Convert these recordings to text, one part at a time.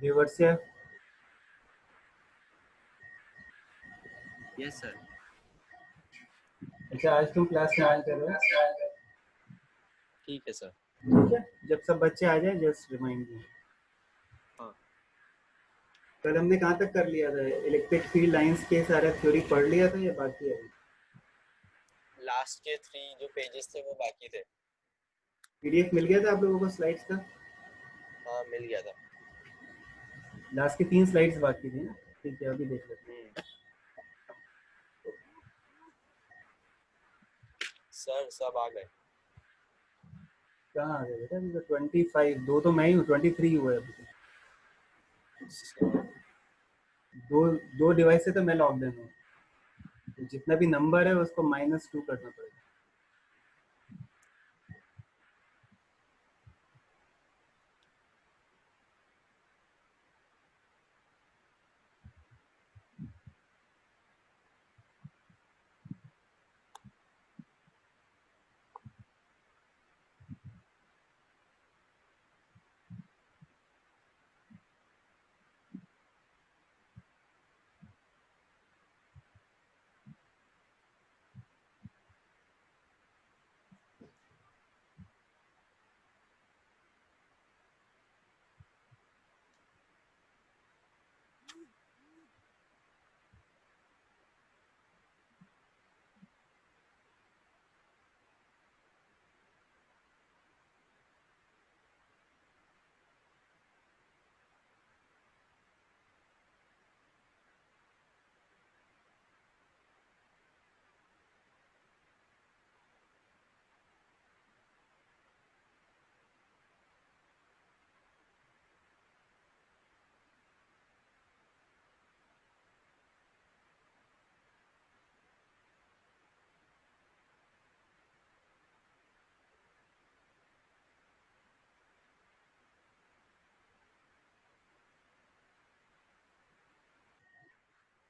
Divorcia, yes sir. अच्छा आज तुम क्लास में आया करो। ठीक है सर। ठीक है, जब सब बच्चे आ जाए जस्ट रिमाइंड मी। हाँ, कल हमने कहाँ तक कर लिया था? इलेक्ट्रिक फील्ड लाइंस के सारा थ्योरी पढ़ लिया था या बाकी है? लास्ट के 3 जो पेजेस थे वो बाकी थे। पीडीएफ मिल गया था आप लोगों को स्लाइड्स का? हाँ, मिल गया था। लास्ट की 3 स्लाइड्स बाकी थी ना? ठीक है, अभी देख लेते हैं। हम्म। सर सब आ गए। कहाँ आ गए बेटा? अभी तो 25, दो तो मैं ही हूँ, 23 हुआ है अभी तो। सर दो दो डिवाइस से तो मैं लॉकड इन हूँ, तो जितना भी नंबर है उसको -2 करना पड़ेगा।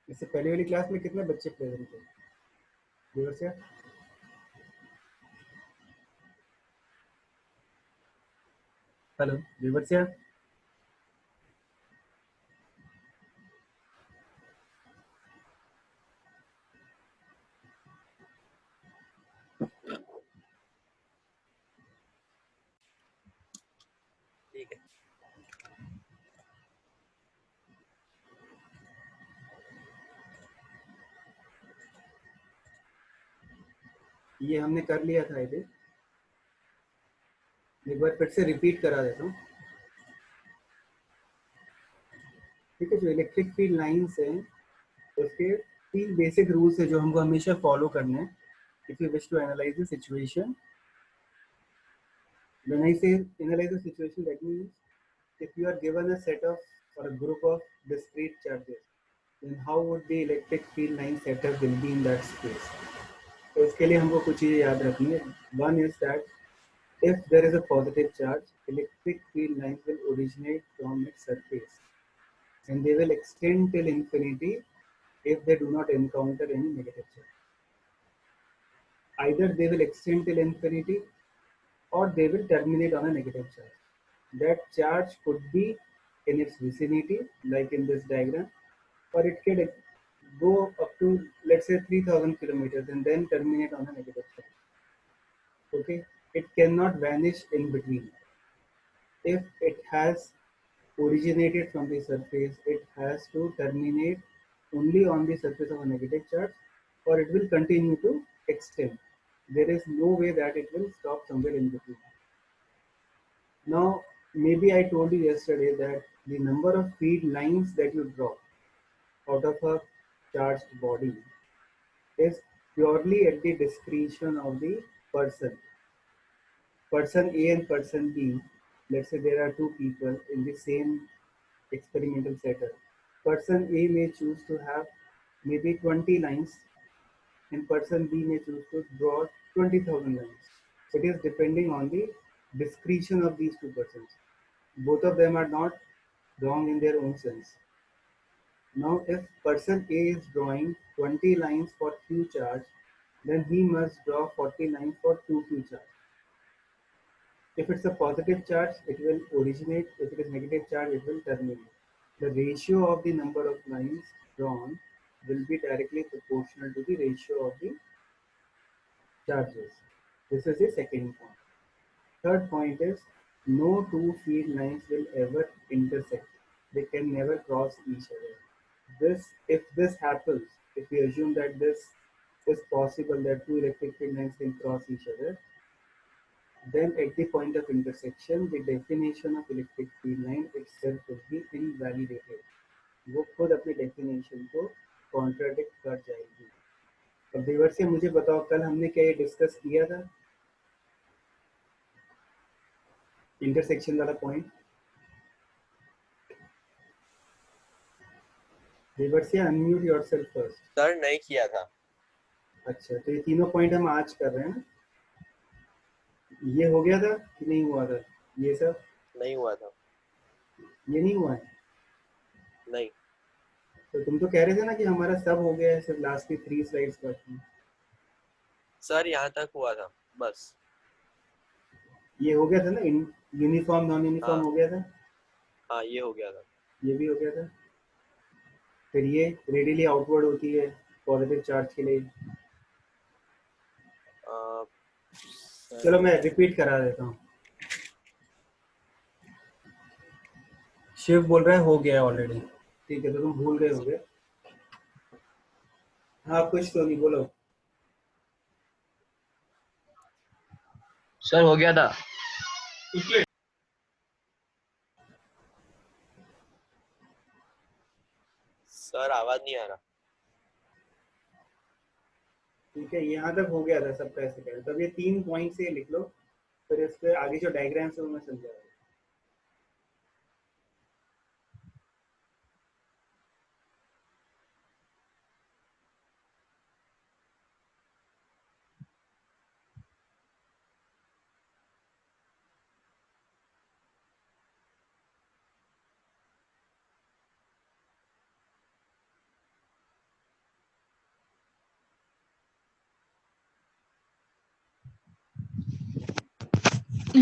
इससे पहले वाली क्लास में कितने बच्चे प्रेजेंट थे? दिवस? हेलो दिवस? ठीक है। ये हमने कर लिया था आई थिंक। एक बार फिर से रिपीट करा देता हूँ। ठीक है, जो इलेक्ट्रिक फील्ड लाइंस हैं उसके 3 बेसिक रूल्स है जो हमको हमेशा फॉलो करने हैं if you wish to analyze the situation. When I say analyze the situation, that means if you are given a set of or a group of discrete charges, then how would the electric field line setup will be in that space? तो इसके लिए हमको कुछ चीज़ें याद रखनी है. One is that if there is a positive charge, electric field lines will originate from its surface and they will extend till infinity if they do not encounter any negative charge. Either they will extend till infinity or they will terminate on a negative charge. That charge could be in its vicinity, like in this diagram, or it can go up to, let's say, 3000 kilometers and then terminate on a negative charge. Okay, it cannot vanish in between. If it has originated from the surface, it has to terminate only on the surface of a negative charge, or it will continue to extend. There is no way that it will stop somewhere in between. Now, maybe I told you yesterday that the number of field lines that you draw out of a charged body is purely at the discretion of the person. Person A and person B, let's say there are two people in the same experimental setup. Person A may choose to have maybe 20 lines and person B may choose to draw 20,000 lines. It is depending on the discretion of these two persons. Both of them are not wrong in their own sense. Now, if person A is drawing 20 lines for Q charge, then he must draw 40 lines for 2Q charge. If it's a positive charge, it will originate. If it is negative charge, it will terminate. the ratio of the number of lines drawn will be directly proportional to the ratio of the charges. This is the second point. Third point is no two field lines will ever intersect. They can never cross each other. If this happens, if we assume that this is possible that two electric field lines can cross each other, then at the point of intersection, the definition of electric field line itself will be invalidated. वो खुद अपने definition को contradict कर जाएगी. अब देवर से मुझे बताओ कल हमने क्या ये डिस्कस किया था इंटरसेक्शन वाला पॉइंट. देवर से अनम्यूट योरसेल्फ फर्स्ट. सर नहीं किया था. अच्छा तो ये तीनों पॉइंट हम आज कर रहे हैं. ये हो गया था कि नहीं हुआ था? ये सब नहीं हुआ था. ये नहीं हुआ है. नहीं तो तुम तो कह रहे थे ना कि हमारा सब हो गया है, सिर्फ लास्ट की 3 स्लाइड्स बाकी. सर यहाँ तक हुआ था बस. ये हो गया था ना, यूनिफॉर्म नॉन यूनिफॉर्म हाँ. हो गया था. हाँ ये हो गया था. ये भी हो गया था. फिर ये रेडियली आउटवर्ड होती है पॉजिटिव चार्ज के लिए. चलो मैं रिपीट करा देता हूँ. शिव बोल रहा है हो गया ऑलरेडी. ठीक है तो तुम भूल गए होगे. हाँ कुछ तो नहीं बोलो. सर हो गया था. सर आवाज नहीं आ रहा. ठीक है यहाँ तक हो गया था सबका ऐसे करें. तब ये 3 पॉइंट से लिख लो. फिर इस पे आगे जो डायग्राम्स है वो मैं समझाऊंगा.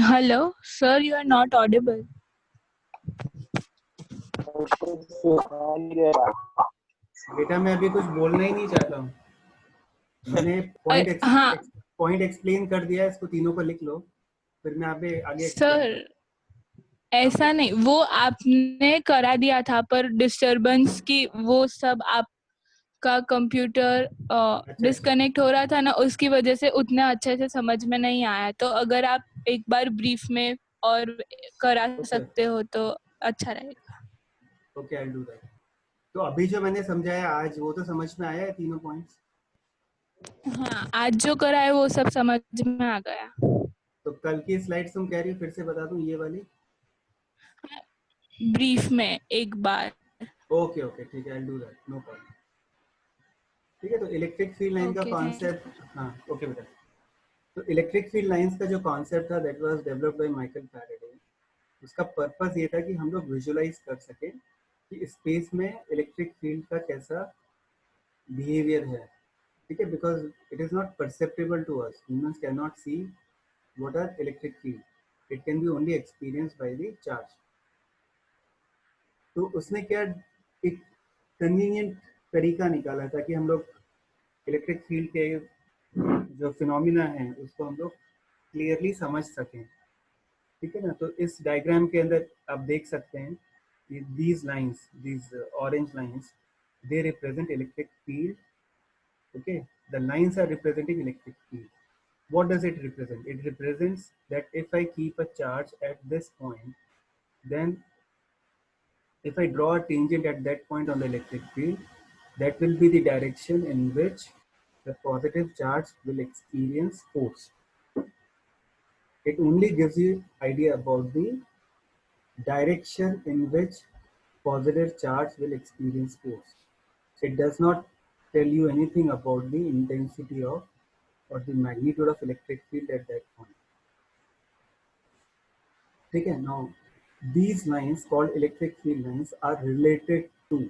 Hello, sir, you are not audible. बेटा मैं अभी कुछ बोलना ही नहीं चाहता हूँ. मैंने हाँ पॉइंट एक्सप्लेन कर दिया है. इसको तीनों को लिख लो. फिर मैं आगे सर ऐसा नहीं, वो आपने करा दिया था पर डिस्टरबेंस की वो सब आपका कंप्यूटर डिस्कनेक्ट हो रहा था ना, उसकी वजह से उतना अच्छे से समझ में नहीं आया. तो अगर आप एक बार ब्रीफ में और करा सकते हो तो अच्छा रहेगा. Okay I will do that. तो अभी जो मैंने समझाया आज वो तो समझ में आया है तीनों पॉइंट्स. हाँ आज जो करा है वो सब समझ में आ गया. तो कल की स्लाइड्स तुम कह रही हो फिर से बता दूं ये वाली ब्रीफ में एक बार. ओके ठीक है I will do that. No problem. ठीक है तो इलेक्ट्रिक फील्ड लाइन का कॉन्सेप्ट. हाँ ओके बेटा. तो इलेक्ट्रिक फील्ड लाइंस का जो कॉन्सेप्ट था that was developed by Michael Faraday. उसका पर्पस ये था कि हम लोग विजुलाइज कर सकें कि स्पेस में इलेक्ट्रिक फील्ड का कैसा बिहेवियर है. ठीक है because it is not perceptible to us. Humans can not see what are electric field. It can be only experienced by the charge. तो उसने क्या एक कन्वीनियंट तरीका निकाला था कि हम लोग इलेक्ट्रिक फील्ड के जो फिनोमिना हैं उसको हम लोग क्लियरली समझ सकें. ठीक है ना. तो इस डायग्राम के अंदर आप देख सकते हैं कि these lines, these orange lines, they represent electric field. Okay, the lines are representing electric field. What does it represent? It represents that if I keep a charge at this point, then if I draw a tangent at that point on the electric field, that will be the direction in which the positive charge will experience force. It only gives you idea about the direction in which positive charge will experience force. It does not tell you anything about the intensity of or the magnitude of electric field at that point. Okay, now these lines called electric field lines are related to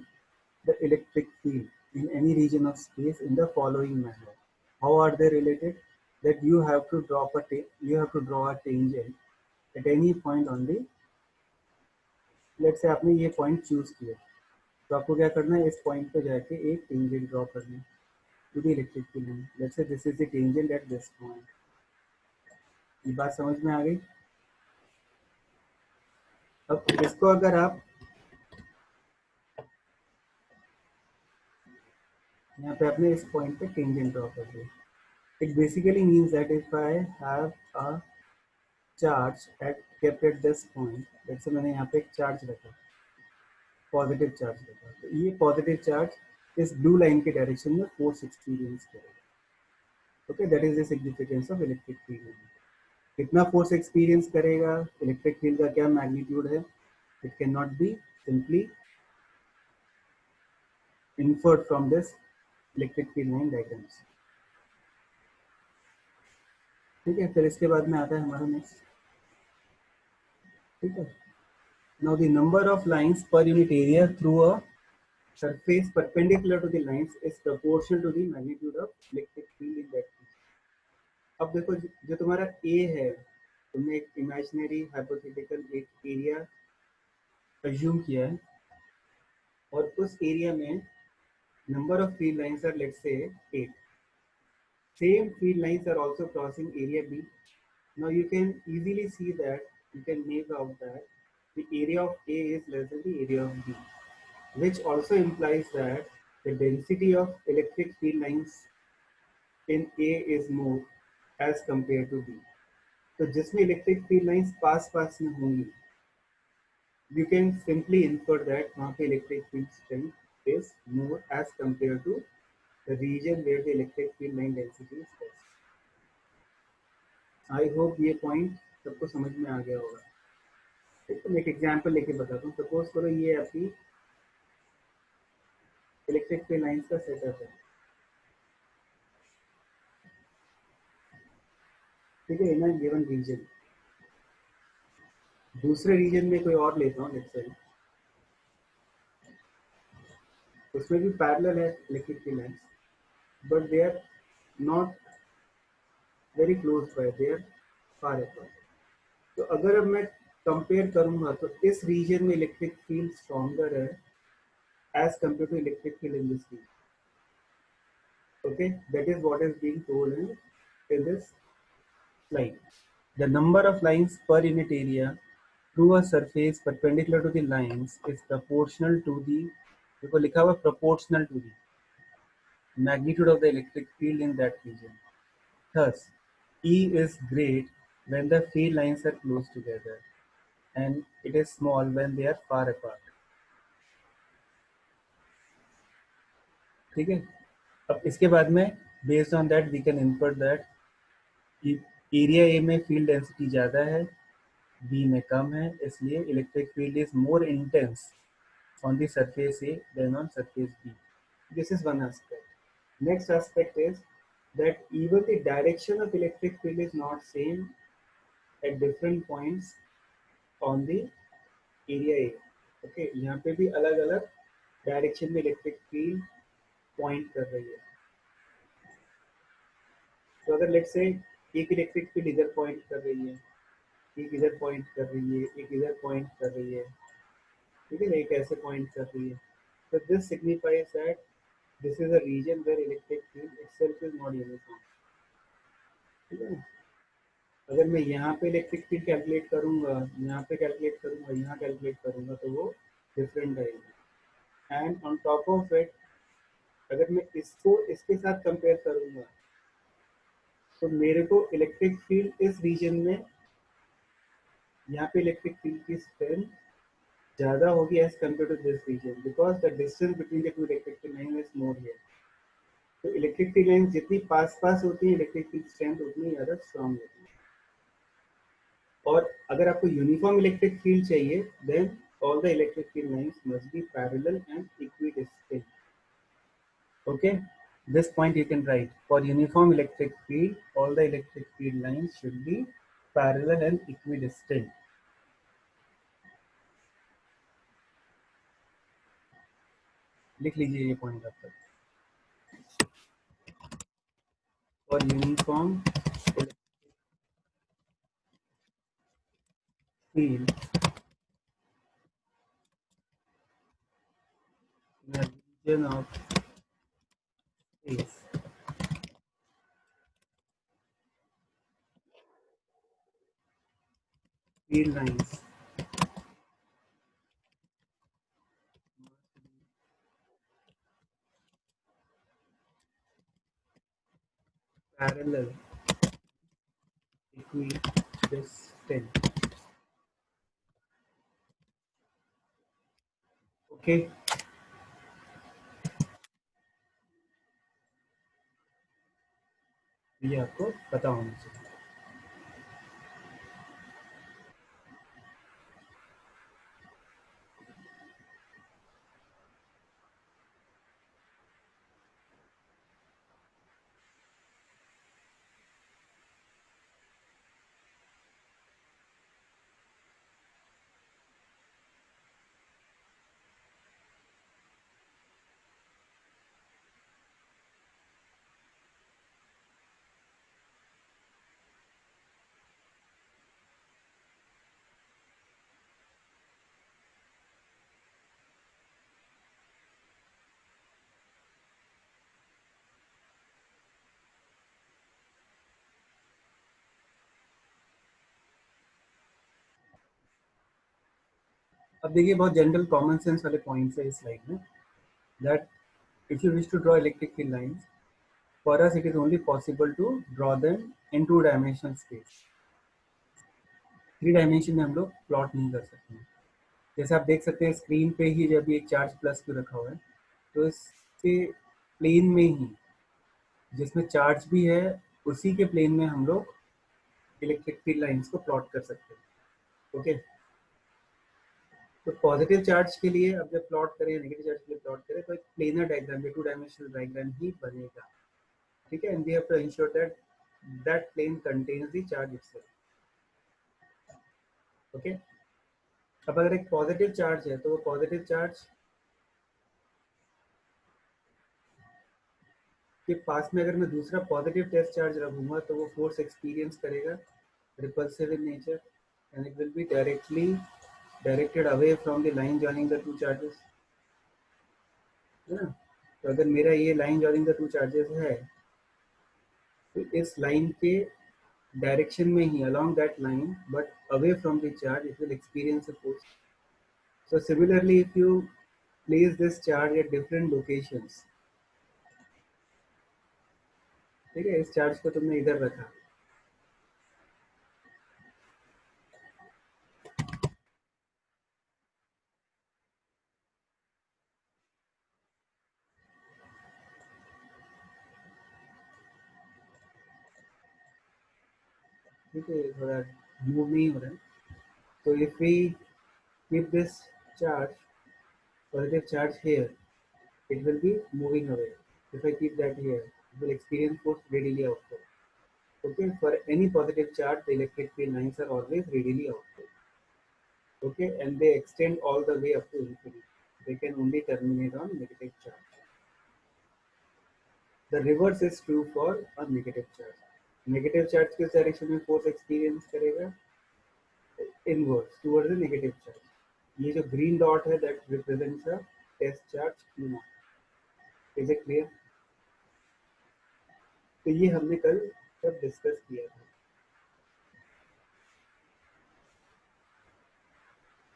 the electric field in any region of space in the following manner. How are they related? That you have to draw a tangent at any point on the let's say आपने ये point choose किया, तो आपको क्या करना है, इस point पे जाके एक टेंजेंट ड्रॉ करना है to the electric field line. Let's say this is the tangent at this point. ये बात समझ में आ गई? अब इसको अगर आप यहाँ पे अपने इस पॉइंट पे टेंजेंट ड्रॉ कर दिया, it basically means that if I have a charge at kept at this point, let's say मैंने यहाँ पे एक चार्ज रखा, पॉजिटिव चार्ज रखा, तो ये पॉजिटिव चार्ज इस ब्लू लाइन के डायरेक्शन में फोर्स एक्सपीरियंस करेगा। Okay, that is the significance of electric field. कितना फोर्स एक्सपीरियंस करेगा, इलेक्ट्रिक फील्ड का क्या मैग्नीट्यूड है, it can not be simply inferred from this electric field line diagrams। ठीक है, फिर इसके बाद में आता है हमारा नेक्स्ट। ठीक है, now the number of lines per unit area through a surface perpendicular to the lines is proportional to the magnitude of electric field in that region। अब देखो, जो तुम्हारा A है, तुमने एक इमेजिनरी हाइपोथेटिकल एक एरिया अज्यूम किया है, और उस एरिया में number of field lines are let's say 8। Same field lines are also crossing area B। Now you can easily see that, you can make out that the area of A is less than the area of B, which also implies that the density of electric field lines in A is more as compared to B। तो जिसमें electric field lines pass पास में होंगी, you can simply infer that वहाँ पे electric field strength is more as compared to the region where the electric field line density is less। I hope ये point सबको समझ में आ गया होगा। तो मैं एक एग्जांपल लेके बताता हूँ। सपोज करो ये आपकी इलेक्ट्रिक फील्ड लाइंस का सेटअप है, ठीक है, इन गिवन रीजन। दूसरे रीजन में कोई और लेता हूँ, लेट्स से उसमें भी पैरेलल है electric field lines, but they are not very close by, they are far apart. तो अगर अब मैं कंपेयर करूंगा तो इस रीजन में इलेक्ट्रिक फील्ड स्ट्रॉन्गर है as compared to electric field in this region। Okay, that is what is being told in this slide। The number of lines per unit area through a surface perpendicular to the lines is proportional to the, देखो लिखा हुआ proportional to the magnitude of the electric field in that region। Thus, E is great when the field lines are close together and it is small when they are far apart। ठीक है, अब इसके बाद में based on that we can infer that area A में field density ज़्यादा है, B में कम है, इसलिए electric field is more intense on the surface A than on surface B। This is one aspect। Next aspect is that even the direction of electric field is not same at different points on the area A। Okay, यहाँ पे भी अलग अलग direction में electric field point कर रही है। तो अगर लेट्स से एक इलेक्ट्रिक फील्ड इधर पॉइंट कर रही है, एक इधर पॉइंट कर रही है, एक इधर पॉइंट कर रही है, ठीक है, एक ऐसे पॉइंट कर रही है, तो this signifies that this is a region where electric field itself is not uniform. ठीक है ना, अगर मैं यहाँ पे इलेक्ट्रिक फील्ड कैलकुलेट करूँगा, यहाँ पे कैलकुलेट करूँगा, यहाँ कैलकुलेट करूँगा, तो वो डिफरेंट रहेगा। And on top of it, अगर मैं इसको इसके साथ कंपेयर करूँगा, तो मेरे को इलेक्ट्रिक फील्ड इस रीजन में, यहाँ पे इलेक्ट्रिक फील्ड की स्ट्रेंथ ज़्यादा होगी as compare to this region, because the distance between the two electric field line is more here. तो इलेक्ट्रिक फील्ड लाइन जितनी पास पास होती है, इलेक्ट्रिक फील्ड स्ट्रेंथ उतनी ज़्यादा स्ट्रॉन्ग होती है। और अगर आपको यूनिफॉर्म इलेक्ट्रिक फील्ड चाहिए, then all the electric field lines must be parallel and equidistant। Okay, this point you can write, for uniform electric field, all the electric field lines should be parallel and equidistant। लिख लीजिए ये point आप तक। for uniform electric field, of space. Field lines parallel equidistant. Okay. ये आपको पता होना चाहिए. अब देखिए बहुत जनरल कॉमन सेंस वाले पॉइंट्स है इस स्लाइड में. That if you wish to draw electric field lines, for us it is only possible to draw them in 2-dimensional space. 3 dimension में हम लोग प्लॉट नहीं कर सकते हैं. जैसे आप देख सकते हैं स्क्रीन पे ही जब ये चार्ज प्लस क्यू रखा हुआ है, तो इसके प्लेन में ही जिसमें चार्ज भी है उसी के प्लेन में हम लोग इलेक्ट्रिक फील्ड लाइंस को प्लॉट कर सकते हैं. ओके. तो पॉजिटिव चार्ज के लिए अब जब प्लॉट करें, नेगेटिव चार्ज के लिए प्लॉट करें, तो एक प्लेनर डायग्राम या 2-डायमेंशनल डायग्राम ही बनेगा. ठीक है. And we have to ensure that that plane contains the charge itself. Okay. अब अगर एक पॉजिटिव चार्ज है तो वो पॉजिटिव चार्ज के पास में अगर मैं दूसरा पॉजिटिव टेस्ट चार्ज रखूंगा तो वो फोर्स एक्सपीरियंस करेगा, repulsive in nature, and it will be directed away from the line joining the two charges. है ना. तो अगर मेरा ये line joining the two charges है तो इस लाइन के डायरेक्शन में ही, along that line but away from the charge, it will experience a force. So similarly, if you place this charge at different locations, ठीक है, इस चार्ज को तुमने इधर रखा, ठीक है, थोड़ा मूव नहीं हो रहा है. तो if we keep this charge, positive charge here, it will be moving away. If I keep that here, it will experience force radially outward. Okay, for any positive charge, the electric field lines are always radially outward. Okay, and they extend all the way up to infinity. They can only terminate on negative charge. The reverse is true for a negative charge. Negative charge किस direction में force experience करेगा? Inwards, towards the negative charge. ये जो green dot है that represents a test charge Q0. Is it clear? तो ये हमने कल सब डिस्कस किया था.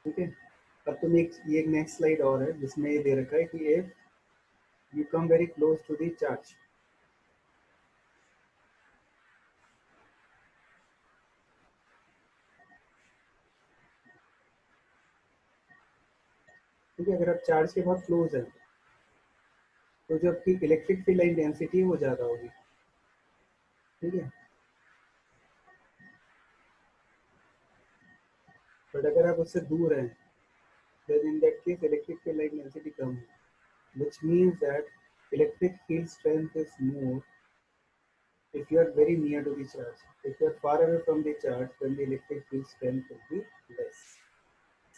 ठीक है. अब तुम ये एक नेक्स्ट स्लाइड और है जिसमें ये दे रखा है कि if you come very close to the charge, ठीक है, अगर आप चार्ज के बहुत क्लोज है तो जो आपकी इलेक्ट्रिक फील्ड लाइन डेंसिटी है वो ज़्यादा होगी. ठीक है. बट अगर आप उससे दूर हैं, then in that case electric field line density कम है, which means that electric field strength is more if you are very near to the charge. If you are far away from the charge, then the electric field strength will be less.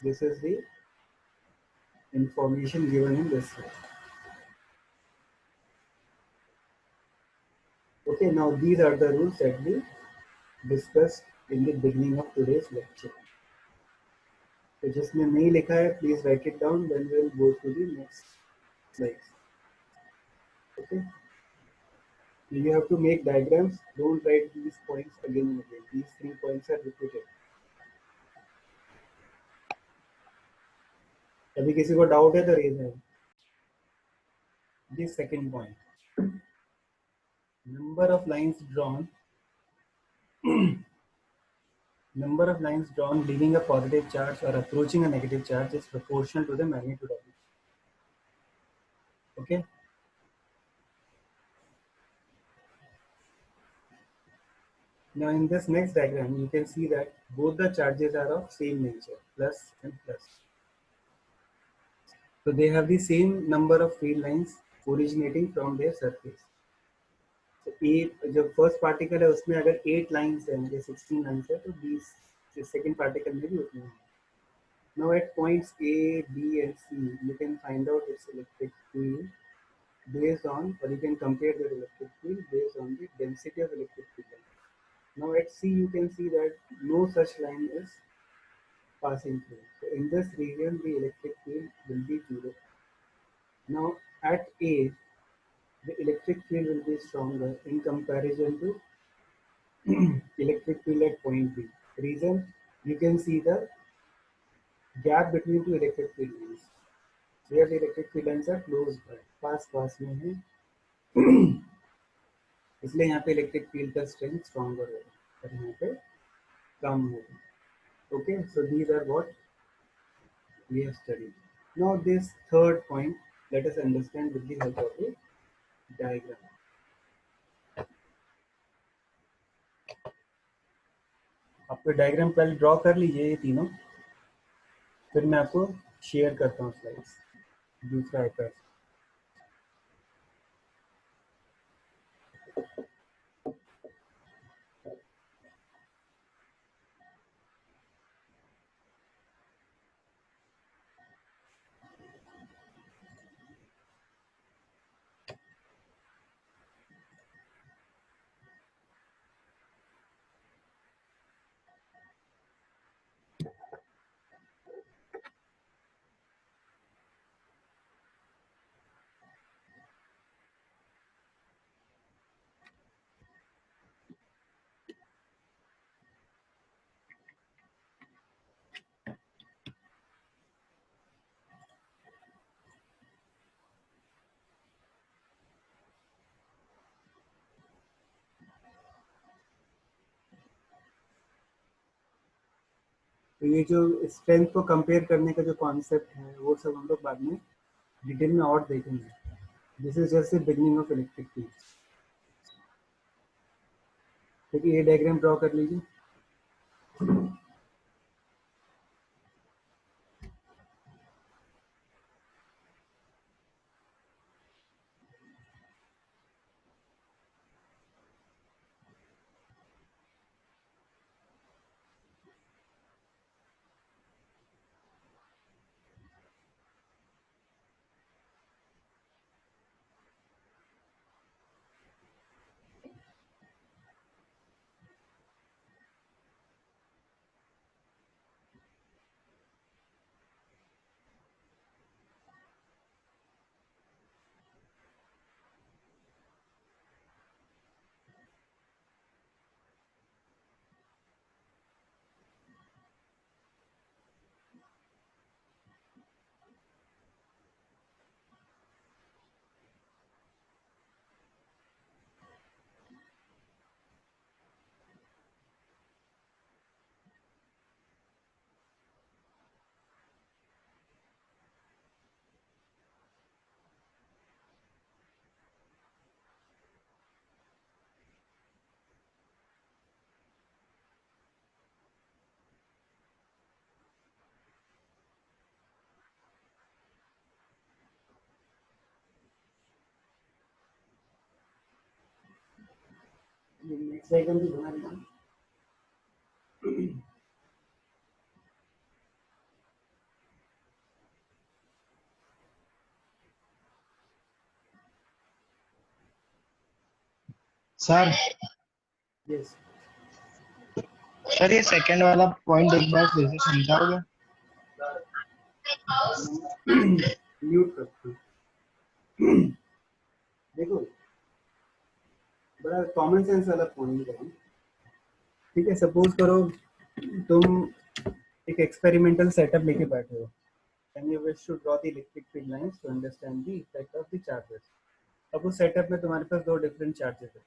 This is the information given in this slide. Okay, now these are the rules that we discussed in the beginning of today's lecture. तो जिसने नहीं लिखा है, please write it down. Then we'll go to the next slide. Okay. You have to make diagrams. Don't write these points again and again. These 3 points are repeated. अभी किसी को doubt है तो रेज है. This second point. Number of lines drawn. Number of lines drawn leaving a positive charge or approaching a negative charge is proportional to the magnitude of it. Okay. Now in this next diagram, you can see that both the charges are of same nature, plus and plus. So they have the same number of field lines originating from their surface. So जो first particle है उसमें अगर 8 lines है, मुझे 16 lines है, तो these second particle में भी उतनी है. Now at points A, B and C, you can find out its electric field based on, or you can compare their electric field based on the density of electric field. Now at C, you can see that no such line is passing through. So in this region, the electric field will be 0. Now at A, the electric field will be stronger in comparison to electric field at point B. Reason, you can see the gap between two electric field lines. Here the electric field lines are close by, पास में है, इसलिए यहाँ पे electric field का strength stronger होगा और यहाँ पे कम होगा. Okay, so these are what we have studied. Now this third point, let us understand with the help of a diagram. आपको डायग्राम पहले ड्रॉ कर लीजिए ये तीनों, फिर मैं आपको शेयर करता हूँ स्लाइड्स दूसरा आईपैड. तो ये जो स्ट्रेंथ को कंपेयर करने का जो कॉन्सेप्ट है वो सब हम लोग बाद में डिटेल में और देखेंगे. This is just the beginning of electric field. देखिए ये डायग्राम ड्रॉ कर लीजिए. नेक्स्ट डायग्राम भी बना लेना. सर यस सर ये सेकंड वाला पॉइंट एक बार फिर से समझाओगे? म्यूट करता हूँ. देखो बड़ा कॉमन सेंस वाला पॉइंट है, ठीक है। सपोज करो तुम एक एक्सपेरिमेंटल सेटअप लेके बैठे हो and you wish to draw the electric field lines to understand the effect of the charges. अब उस सेटअप में तुम्हारे पास दो डिफरेंट चार्जेस है,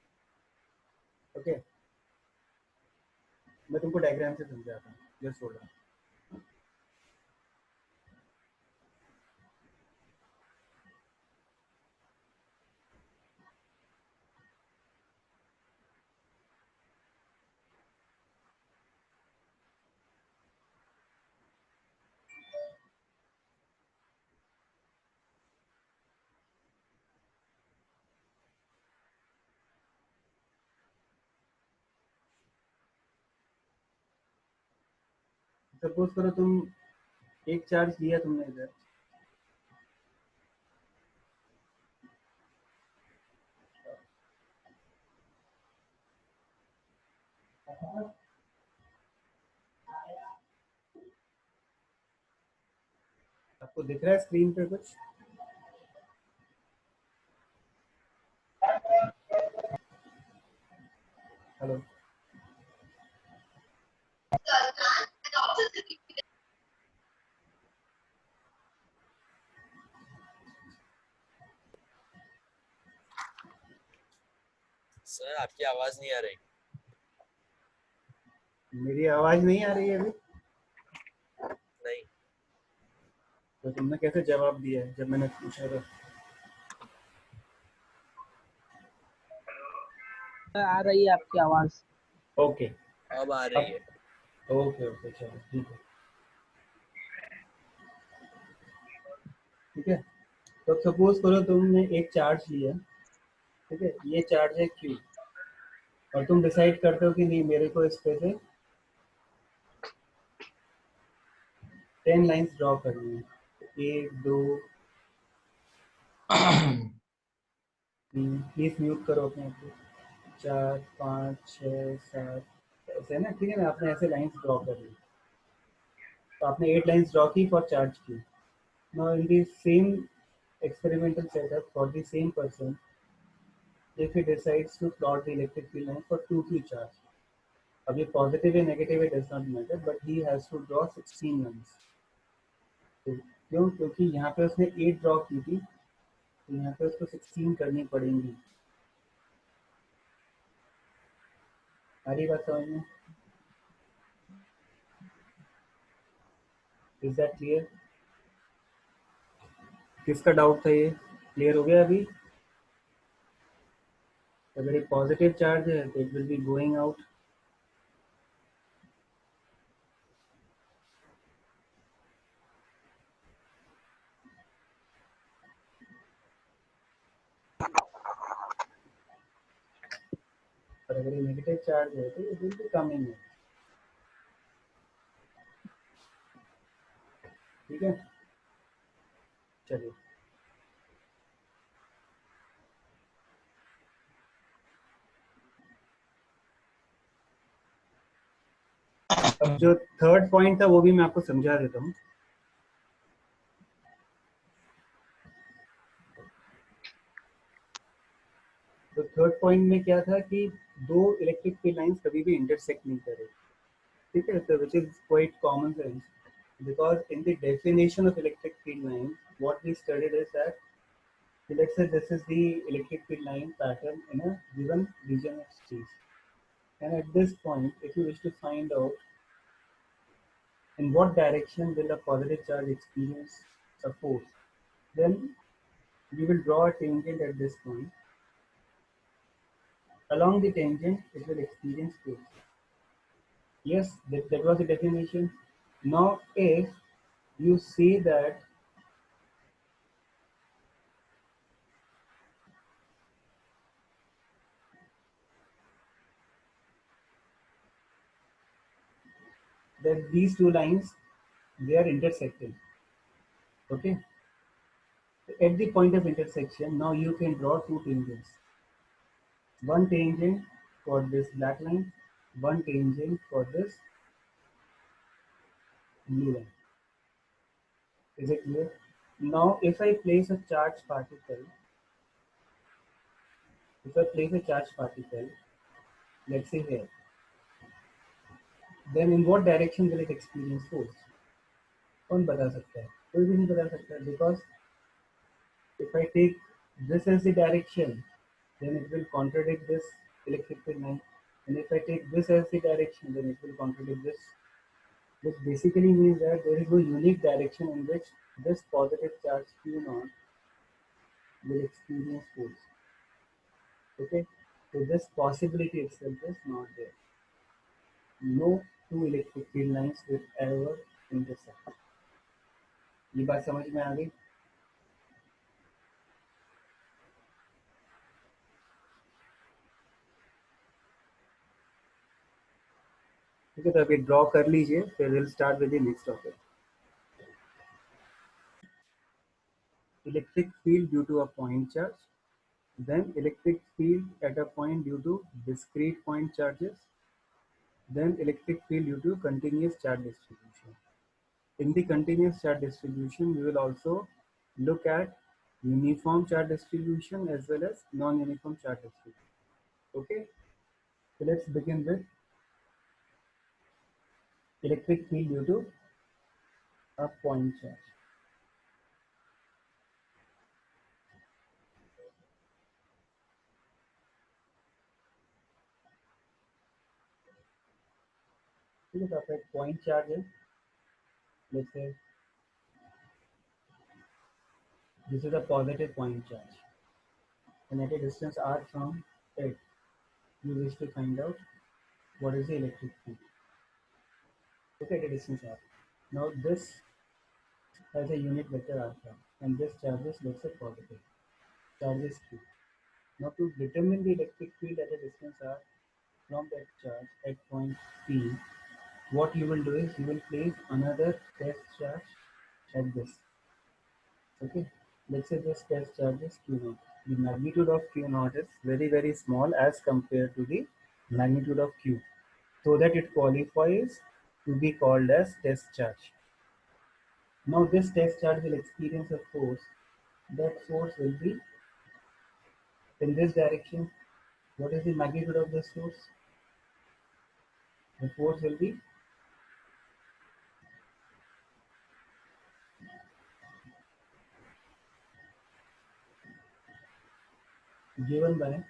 ओके। मैं तुमको डायग्राम से समझाता हूँ, जस्ट होल्ड ऑन। सपोज करो तुम एक चार्ज लिया तुमने इधर, आपको दिख रहा है स्क्रीन पे कुछ? हेलो, सर आपकी आवाज नहीं आ रही। मेरी आवाज नहीं आ रही है अभी? नहीं, तो तुमने कैसे जवाब दिया है जब मैंने पूछा था? आ रही है आपकी आवाज। ओके, अब आ रही है। ओके ओके, चलो ठीक है, ठीक है। तो सपोज करो तुमने एक चार्ज लिया, ठीक है, ये चार्ज है क्यू, और तुम डिसाइड करते हो कि नहीं मेरे को इस पे से 10 लाइंस ड्रॉ करनी है, 1 2 3, प्लीज म्यूट करो अपने आप को, 4 5 6 7, ऐसे ना, ठीक है ना। आपने ऐसे लाइंस ड्रॉ कर ली, तो आपने 8 लाइंस ड्रॉ की for charge Q. Now in the same experimental setup for the same person, if he decides to plot the electric field line for 2q charge, अब ये पॉजिटिव है नेगेटिव है does not matter, but he has to draw 16 lines. तो क्यों? क्योंकि यहाँ पे उसने 8 ड्रॉ की थी, तो यहाँ पे उसको 16 करनी पड़ेंगी। सारी बात समझ में? Is that clear? किसका डाउट था ये? क्लियर हो गया अभी? अगर एक पॉजिटिव चार्ज है तो it will be going out, और अगर ये नेगेटिव चार्ज है तो it will be coming out, ठीक है। चलिए, अब जो थर्ड पॉइंट था वो भी मैं आपको समझा देता हूँ। तो थर्ड पॉइंट में क्या था कि दो इलेक्ट्रिक फील्ड लाइंस कभी भी इंटरसेक्ट नहीं करे, ठीक है। तो which is quite common sense, because in the definition of electric field line what we studied is that, let's say this is the electric field line pattern in a given region of space, and at this point if you wish to find out in what direction will a positive charge experience a force, then you will draw a tangent at this point. Along the tangent it will experience force. Yes, that was the definition. Now if you see that these two lines, they are intersecting, okay. At the point of intersection, now you can draw two tangents. One tangent for this black line, one tangent for this blue line. Is it clear? Now if I place a charged particle If I place a charged particle, let's say here, then in what direction will it experience force? कौन बता सकता है? कोई भी नहीं बता सकता, because if I take this as the direction, then it will contradict this electric field line, and if I take this as the direction, then it will contradict this, which basically means that there is no unique direction in which this positive charge Q naught will experience force. Okay, so this possibility itself is not there. No two electric field lines will ever intersect. ये बात समझ में आ गई? ठीक है, तो अभी draw कर लीजिए, फिर will start with the next topic. Electric field due to a point charge, then electric field at a point due to discrete point charges, then electric field due to continuous charge distribution. In the continuous charge distribution, we will also look at uniform charge distribution as well as non-uniform charge distribution. Okay, so let's begin with electric field due to a point charge. ठीक है, तो आपका एक point charge है, let's say this is a positive point charge, and at a distance r from it, you wish to find out what is the electric field. Okay, at a distance r. Now this has a unit vector r prime, and this charge is, let's say, positive. Charge is q. Now to determine the electric field at a distance r from that charge at point P, what you will do is you will place another test charge at this. Okay, let's say this test charge is Q naught. The magnitude of Q naught is very, very small as compared to the magnitude of Q, so that it qualifies to be called as test charge. Now this test charge will experience a force. That force will be in this direction. What is the magnitude of this force? The force will be given by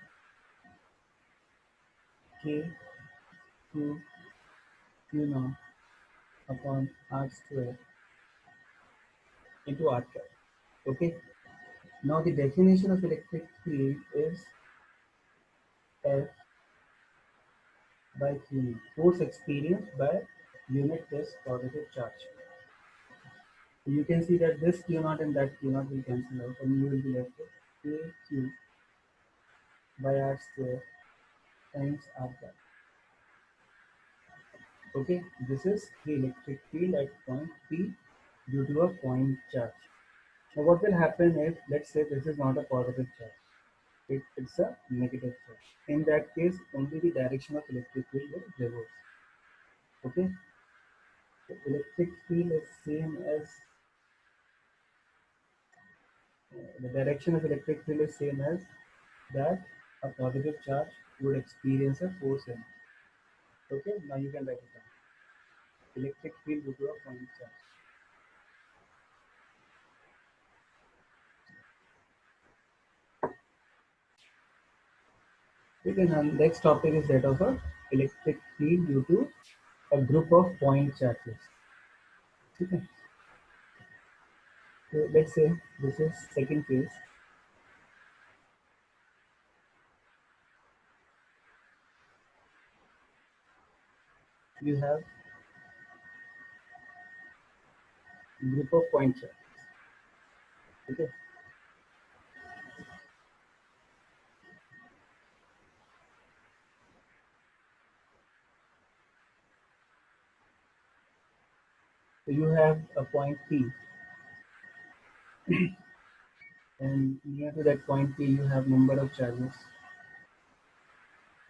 K Q Q naught upon R square into R cap. Okay. Now the definition of electric field is F by Q naught, force experienced by unit test positive charge. So you can see that this Q naught and that Q naught will cancel out, and you will be left with KQ by R square times R cap. Okay, this is the electric field at point P due to a point charge. Now what will happen if, let's say, this is not a positive charge, it's a negative charge. In that case, only the direction of electric field will reverse. Okay, the electric field is same as the direction of electric field is same as that a positive charge would experience a force in. Okay, now you can write it down. Electric field due to a point charge. Okay, now next topic is that of a electric field due to a group of point charges. Okay. So let's say this is second case. You have group of point charges. Okay. So you have a point P, and near to that point P, you have number of charges.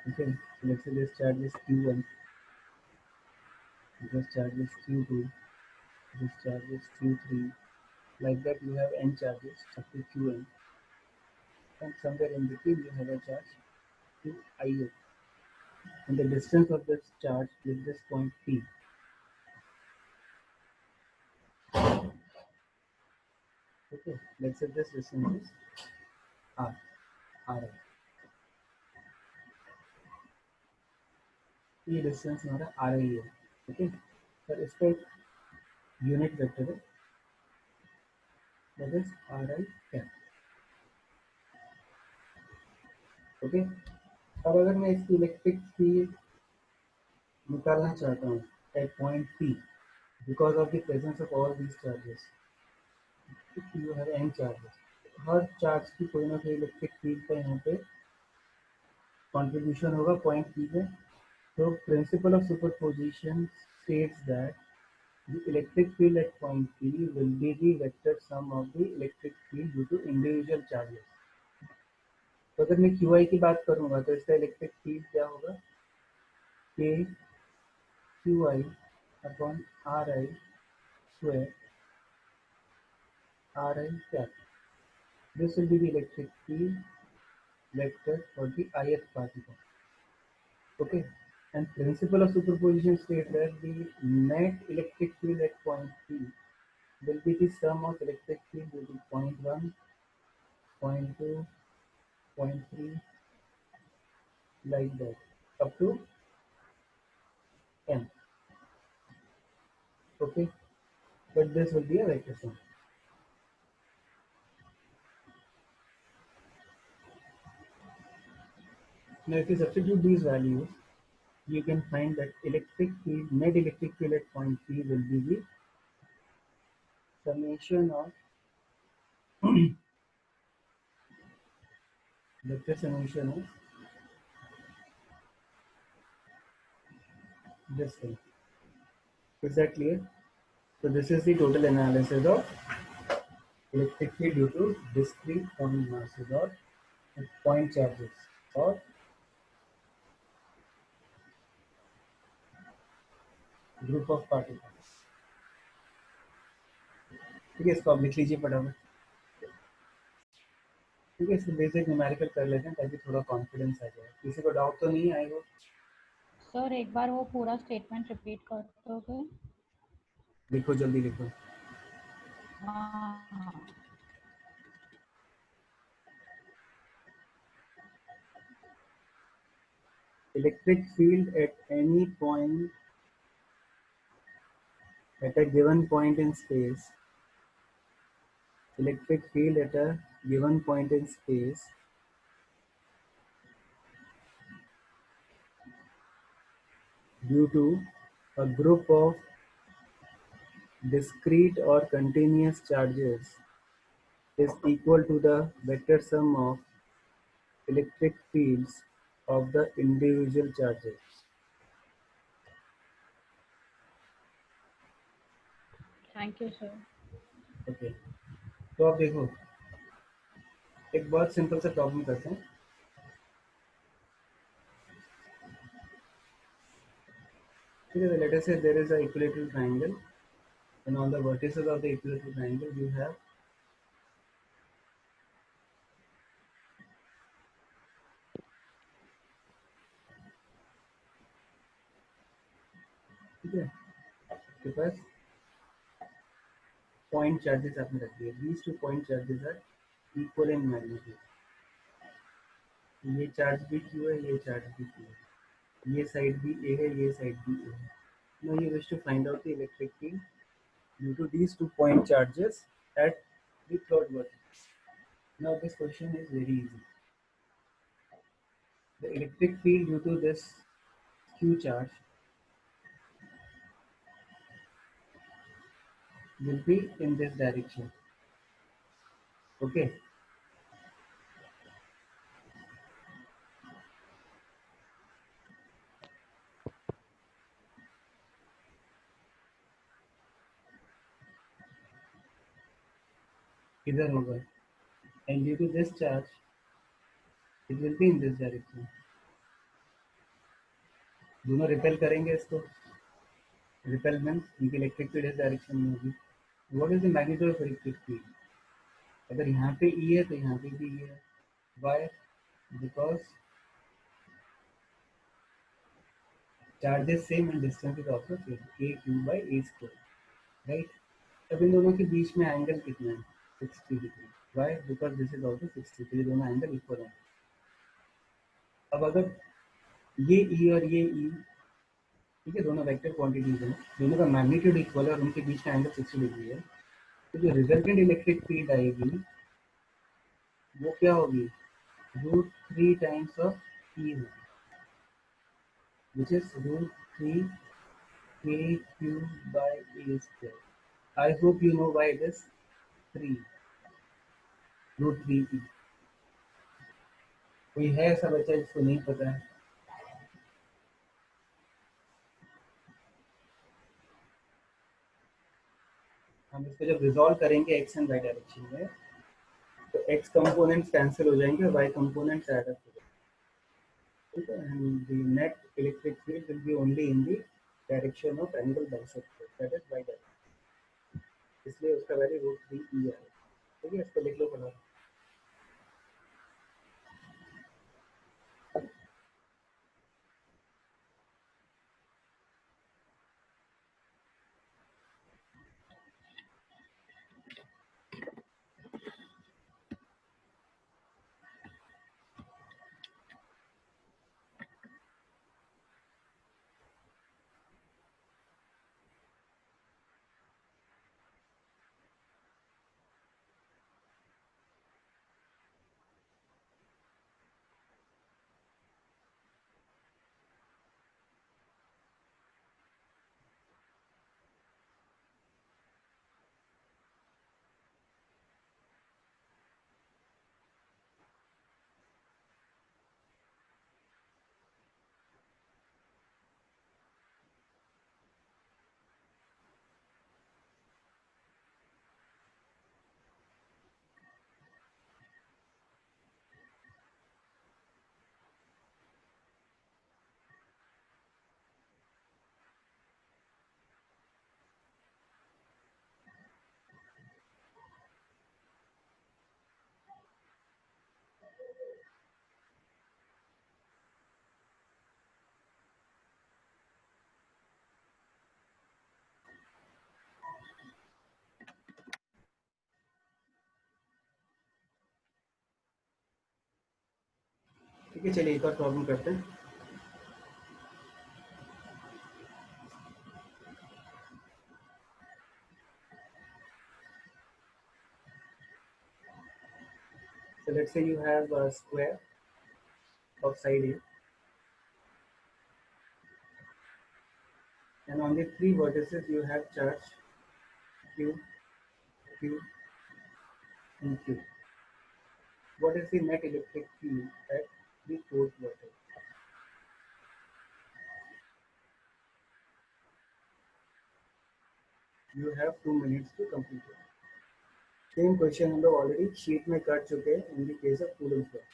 Okay. So let's say this charge is Q1, this charge is Q2, this charge is Q3. Like that, you have n charges up to Qn. and somewhere in between you have a charge to IA, and the distance of this charge with this point P. Okay, let's say this distance is R, R. ये distance हमारा RI है. Okay, पर इसका एक unit vector है, that is RI cap. Okay, अब अगर मैं इसकी इलेक्ट्रिक फील्ड निकालना चाहता हूँ at point P because of the presence of all these charges, you have n charges. Her charge की कोई ना कोई इलेक्ट्रिक फील्ड का यहाँ पे contribution होगा point P में. So principle of superposition states that the electric field at point P will be the vector sum of the electric field due to individual charges. तो अगर मैं QI की बात करूँगा तो इसका इलेक्ट्रिक फील्ड क्या होगा? K QI upon RI square RI cap. This will be the electric field vector for the ith particle. Okay. And principle of superposition states that the net electric field at point P will be the sum of electric field due to point 1, point 2, point 3, like that, up to n. Okay, but this will be a vector sum. Now, if you substitute these values, you can find that electric field, net electric field at point P will be the summation of vector summation of this thing. Is that clear? So this is the total analysis of electric field due to discrete point masses or point charges or group of particles. ठीक है, इसको आप लिख लीजिए फटाफट. ठीक है, इसको बेसिक न्यूमेरिकल कर लेते हैं ताकि थोड़ा कॉन्फिडेंस आ जाए. किसी को डाउट तो नहीं आएगा? सर एक बार वो पूरा स्टेटमेंट रिपीट कर दोगे? लिखो, जल्दी लिखो. हाँ. Electric field at any point at a given point in space. Electric field at a given point in space due to a group of discrete or continuous charges is equal to the vector sum of electric fields of the individual charges. Thank you sir. Okay, तो आप देखो, एक बहुत simple सा problem करते हैं. ठीक है, let us say there is a equilateral triangle and on the vertices of the equilateral triangle you have ठीक है, आपके पास पॉइंट चार्जेस आपने रख दिए. these two point charges are equal in magnitude. ये चार्ज भी Q है, ये चार्ज भी Q है, ये साइड भी A है, ये साइड भी A है. Now you wish to find out the electric field due to these 2 point charges at the third vertex. Now this question is very easy. The electric field due to this Q charge will be in this direction. Okay. इधर होगा, and due to this charge it will be in this direction. दोनों repel करेंगे इसको. Repel means इनकी electric field इस direction में होगी. What is the magnitude of electric field? अगर यहाँ पे E है तो यहाँ पे भी E है. Why? Because charge is same and distance is also same. A q by a square, right? अब इन दोनों के बीच में एंगल कितना है? 60 degree. Why? Because this is also 60. तो ये दोनों एंगल इक्वल हैं. अब अगर ये E और ये E, ठीक है, दोनों वेक्टर क्वांटिटीज हैं, दोनों का मैग्नीट्यूड इक्वल है और उनके बीच में एंगल 60 डिग्री है, तो जो रिजल्टेंट इलेक्ट्रिक फील्ड आएगी वो क्या होगी? √3 टाइम्स ऑफ E होगी, which is √3 kq by a square. I hope you know why it is 3, √3 e. कोई है ऐसा बच्चा जिसको नहीं पता है? हम इसको जब रिजॉल्व करेंगे एक्स एंड वाई डायरेक्शन में, तो एक्स कंपोनेंट्स कैंसिल हो जाएंगे और वाई कंपोनेंट्स ऐड अप हो जाएंगे, ठीक है, and the net electric field will be only in the direction of angle bisector, that is Y direction, इसलिए उसका वैल्यू √3 e आएगा, ठीक है, इसको लिख लो पढ़ा. ठीक है, चलिए एक और प्रॉब्लम करते हैं. So let's say you have a square of side A, and on the three vertices you have charge Q, Q, and Q. What is the net electric field at the fourth vertex? You have 2 minutes to complete it. Same question हम लोग already sheet में कर चुके हैं in the case of Coulomb's law.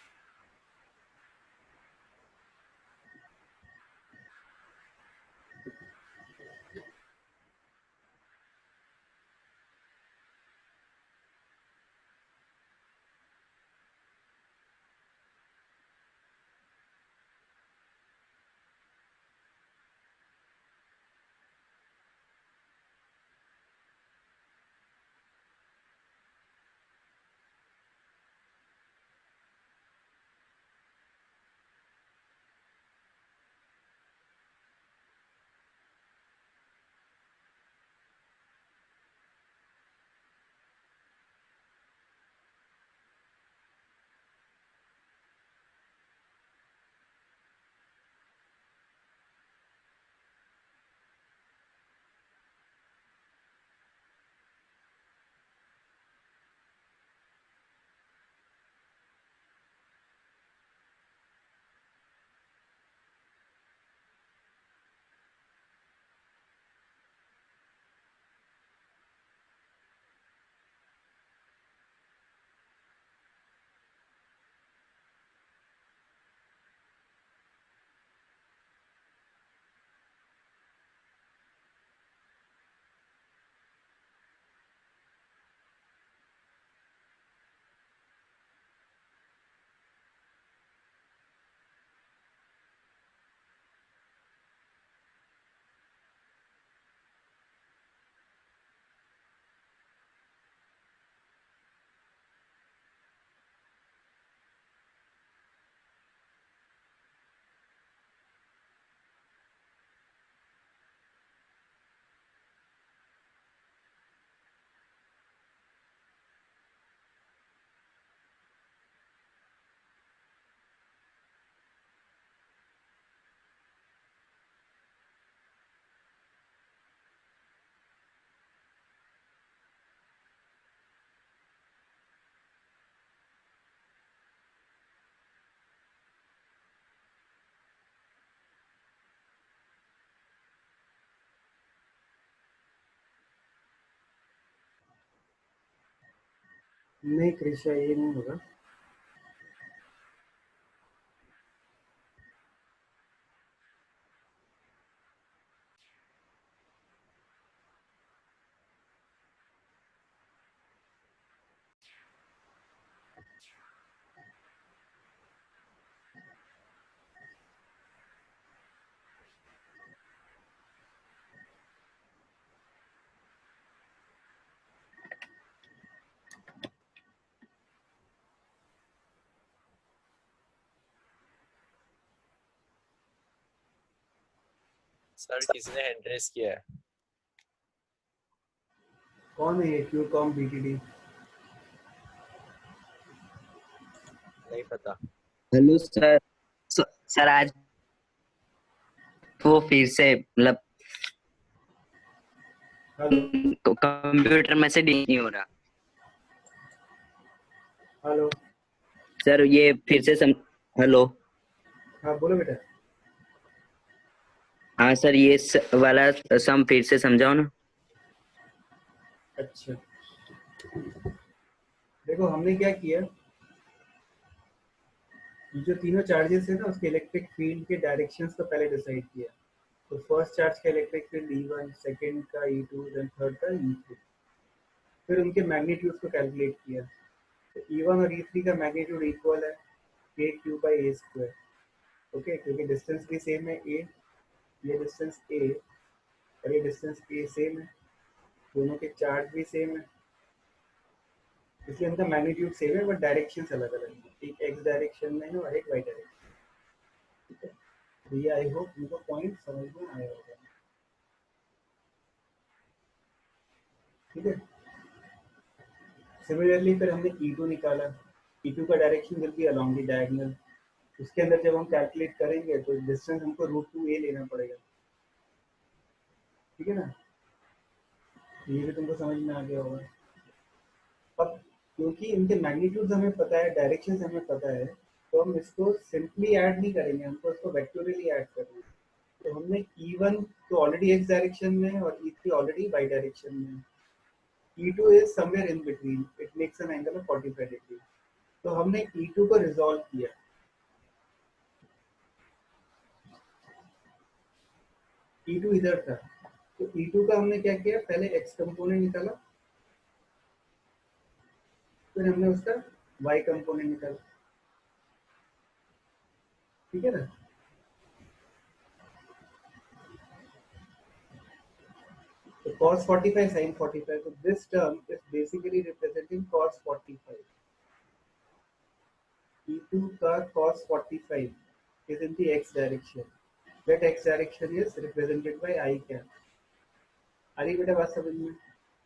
नहीं कृष्णा, ये नहीं होगा। सर किसने हैंड रेस किया है? कौन है ये क्यू कॉम बीटीडी? नहीं पता। Hello sir. सर आज वो फिर से मतलब हेलो कंप्यूटर में से डिलीट नहीं हो रहा हेलो। सर। ये फिर से हेलो। हाँ बोलो बेटा। हाँ सर, ये वाला सम फिर से समझाओ ना। अच्छा देखो, हमने क्या किया, ये जो तीनों चार्जेस है ना उसके इलेक्ट्रिक फील्ड के डायरेक्शंस को पहले डिसाइड किया। तो फर्स्ट चार्ज का इलेक्ट्रिक फील्ड E1, सेकंड का E2, देन थर्ड का E3। फिर उनके मैग्नीट्यूड्स को कैलकुलेट किया। तो E1 और E3 का मैग्नीट्यूड इक्वल है kq/a²। ओके, क्योंकि डिस्टेंस भी सेम है a, ये डिस्टेंस a और ये डिस्टेंस a सेम है, दोनों के चार्ज भी सेम है, इसलिए उनका मैग्नीट्यूड सेम है, बट डायरेक्शंस अलग अलग है। एक एक्स डायरेक्शन में है और एक वाई डायरेक्शन। ठीक है, तो ये आई होप उनको पॉइंट समझ में आया होगा। ठीक है, सिमिलरली फिर हमने E2 निकाला। E2 का direction will be along the diagonal. उसके अंदर जब हम कैलकुलेट करेंगे तो डिस्टेंस हमको √2a लेना पड़ेगा। ठीक है ना, ये भी तुमको समझ में आ गया होगा। अब क्योंकि इनके मैग्नीट्यूड्स हमें पता है, डायरेक्शंस हमें पता है, तो हम इसको सिंपली ऐड नहीं करेंगे, हमको इसको वेक्टोरियली ऐड करना है। तो हमने E1 तो ऑलरेडी x डायरेक्शन में है और E3 ऑलरेडी y डायरेक्शन में है। E2 is somewhere in between, it makes an angle of 45 degree. तो हमने E2 को रिजॉल्व किया। E2 इधर था, तो E2 का हमने क्या किया, पहले x कंपोनेंट निकाला, फिर हमने उसका y कंपोनेंट निकाला। ठीक है ना, तो cos 45 sin 45, so this term is basically representing cos 45. E2 का cos 45 is in the x direction. That x direction is represented by I cap. आ रही बेटा बात समझ में?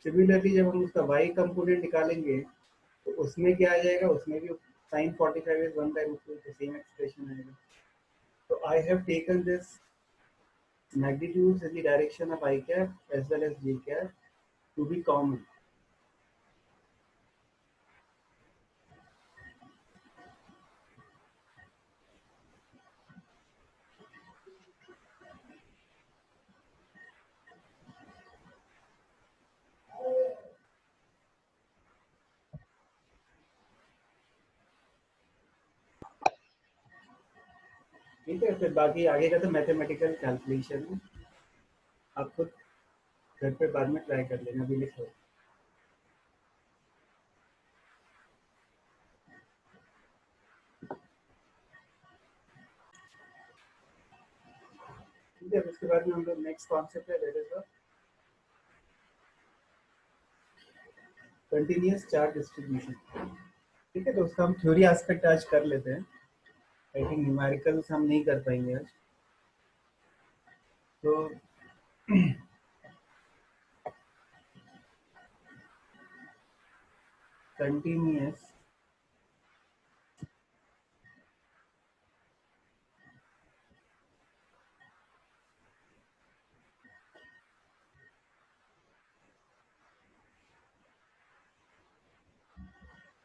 सिमिलरली जब हम उसका y कंपोनेंट निकालेंगे तो उसमें क्या आ जाएगा, उसमें भी sin 45 is 1/√2, तो सेम एक्सप्रेशन आएगा। तो I have taken this magnitudes in the direction of I cap as well as j cap to be common. ठीक है, फिर बाकी आगे का तो मैथमेटिकल कैलकुलेशन है, आप खुद घर पे बाद में ट्राई कर लेना, भी लिखो। ठीक है, उसके बाद में हम लोग नेक्स्ट कॉन्सेप्ट है, that is continuous charge distribution. ठीक है, तो उसका हम थ्योरी एस्पेक्ट आज कर लेते हैं। आई थिंक न्यूमेरिकल्स हम नहीं कर पाएंगे आज। तो कंटिन्यूअस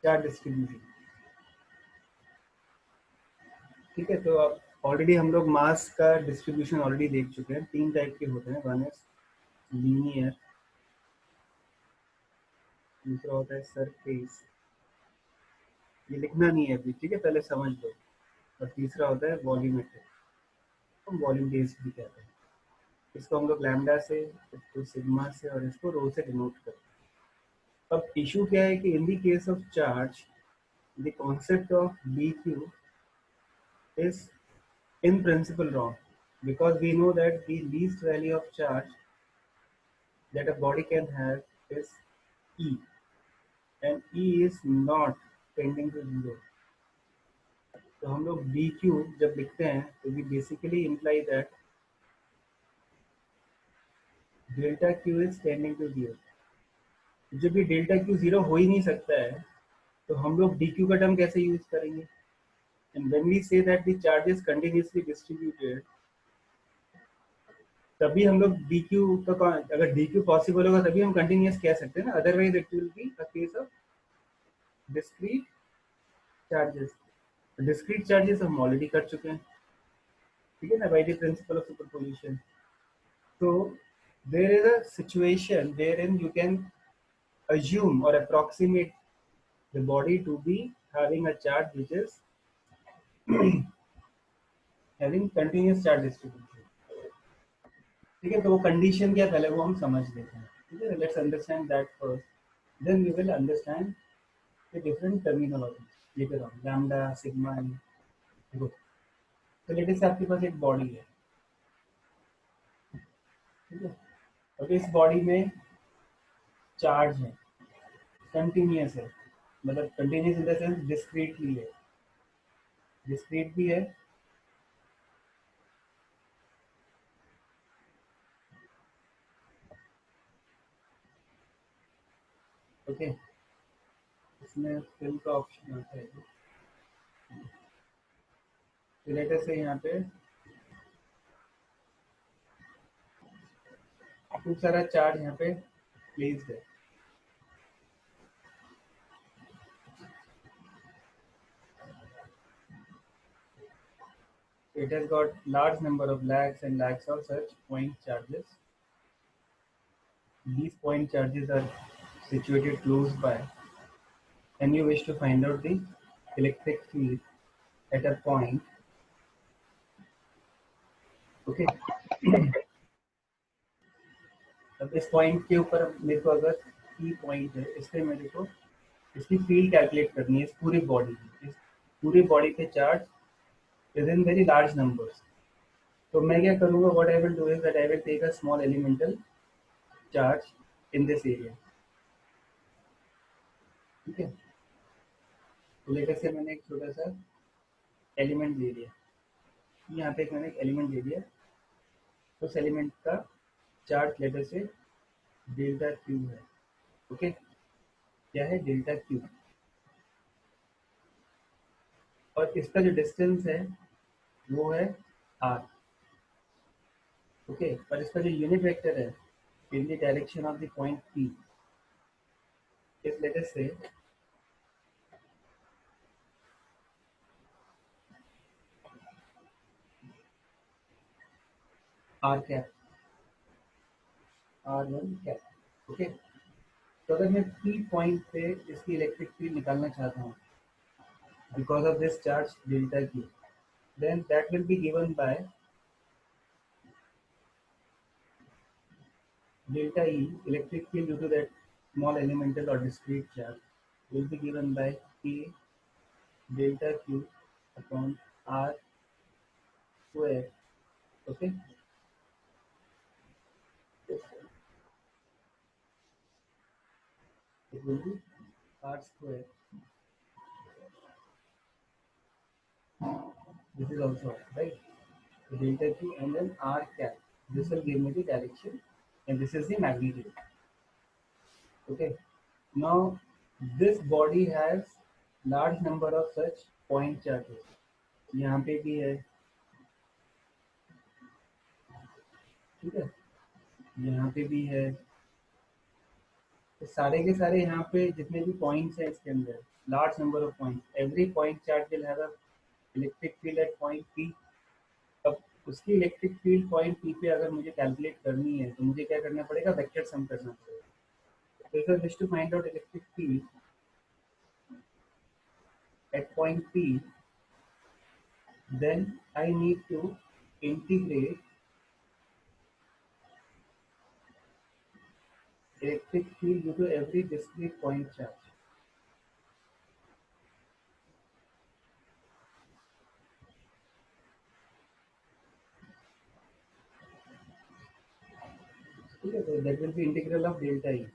चार्ज डिस्ट्रीब्यूशन। ठीक है, तो अब ऑलरेडी हम लोग मास का डिस्ट्रीब्यूशन ऑलरेडी देख चुके हैं। तीन टाइप के होते हैं, वन इज लीनियर, दूसरा होता है सरफेस, ये लिखना नहीं है अभी, ठीक है, पहले समझ लो। और तीसरा होता है वॉल्यूमेट्रिक, तो वॉल्यूम बेस्ड भी कहते हैं। इसको हम लोग लैम्डा से, इसको सिग्मा से और इसको रो से डिनोट करते हैं। अब इशू क्या है कि in the case of charge the concept of D Q is in principle wrong, because we know that the least value of charge that a body can have is E, and E is not tending to zero. तो हम लोग dq जब लिखते हैं तो we basically imply that delta q is tending to zero. जब भी delta q zero हो ही नहीं सकता है तो हम लोग dq का टर्म कैसे यूज करेंगे? And when we say that the charge is continuously distributed, तभी हम लोग dq का, अगर dq पॉसिबल होगा तभी हम कंटिन्यूस कह सकते हैं ना, otherwise it will be a case of discrete charges. Discrete charges हम ऑलरेडी कर चुके हैं, ठीक है ना, by the principle of superposition. तो there is a situation wherein you can assume or approximate the body to be having a charge which is having continuous charge distribution, ठीक है। तो वो कंडीशन क्या, पहले वो हम समझ लेते हैं, ठीक है। Let's understand that first, then we will understand the different terminology later on, lambda, sigma and rho. तो लेट्स से आपके पास एक बॉडी है, ठीक है। अब इस बॉडी में चार्ज है, कंटिन्यूस है, मतलब continuous in the sense discreetly है, डिस्क्रीट भी है, ओके। इसमें फिल का ऑप्शन आता है, लेटर से यहाँ पे खूब सारा चार्ज यहाँ पे प्लेस्ड है, it has got large number of lakhs and lakhs of such point charges. These point charges are situated close by, and you wish to find out the electric field at a point, okay. अब इस point के ऊपर मेरे को अगर की point है, इस पे मेरे को इसकी फील्ड कैलकुलेट करनी है, इस पूरी बॉडी की, इस पूरी बॉडी पे charge is in very large numbers. तो मैं क्या करूँगा, what I will do is that I will take a small elemental charge in this area, ठीक है। तो लेकर से मैंने एक छोटा सा एलिमेंट दे दिया, यहाँ पे मैंने एक एलिमेंट दे दिया, उस एलिमेंट का चार्ज लेटर से डेल्टा क्यू है, ओके। क्या है? Delta Q. और इसका जो डिस्टेंस है वो है आर, ओके। पर इसका जो यूनिट वेक्टर है in the direction of the point P, इस लेटर से R cap, R one cap, okay. तो अगर मैं पी पॉइंट पे इसकी इलेक्ट्रिक फील्ड निकालना चाहता हूँ because of this charge delta Q, then that will be given by delta E, electric field due to that small elemental or discrete charge, will be given by K delta Q upon R square, okay. It will be R square, this is also right, so delta Q and then R cap, this will give me the direction and this is the magnitude, okay. Now this body has large number of such point charges, यहाँ पे भी है, ठीक है, यहाँ पे भी है, तो सारे के सारे यहाँ पे जितने भी पॉइंट्स हैं इसके अंदर large number of points, every point charge will have a electric field at point P. अब उसकी इलेक्ट्रिक फील्ड पॉइंट पी पे अगर मुझे कैलकुलेट करनी है तो मुझे क्या करना पड़ेगा, वेक्टर सम करना पड़ेगा। तो if I wish to find out electric field, at point P, then I need to integrate electric field due to every discrete point charge. ठीक है, तो that will be integral of delta E.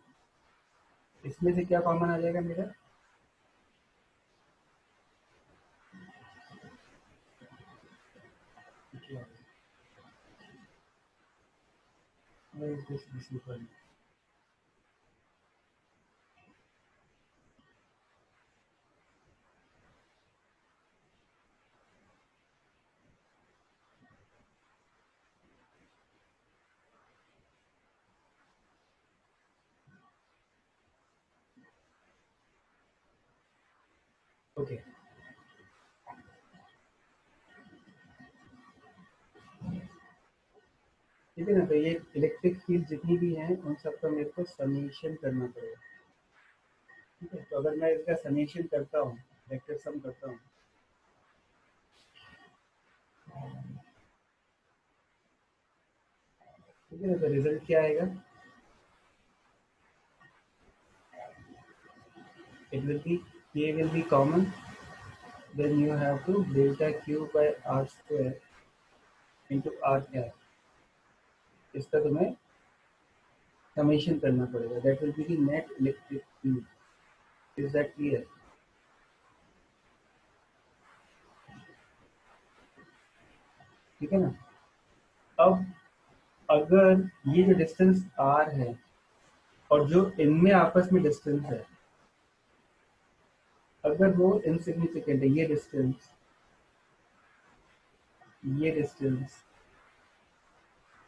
इसमें से क्या common आ जाएगा मेरा? Where is this equal? Okay, ठीक है ना. तो ये इलेक्ट्रिक फील्ड जितनी भी हैं उन सबका मेरे को समेशन करना पड़ेगा. ठीक है, तो अगर मैं इसका समेशन करता हूँ, वेक्टर सम करता हूँ, ठीक है ना, तो रिजल्ट क्या आएगा? It will be K will be common, then you have to delta Q by R square into R cap. इसका तुम्हें समेशन करना पड़ेगा. That will be the net electric field. Is that clear? ठीक है ना. अब अगर ये जो डिस्टेंस R है और जो इनमें आपस में डिस्टेंस है, अगर वो इनसिग्निफिकेंट है, ये डिस्टेंस,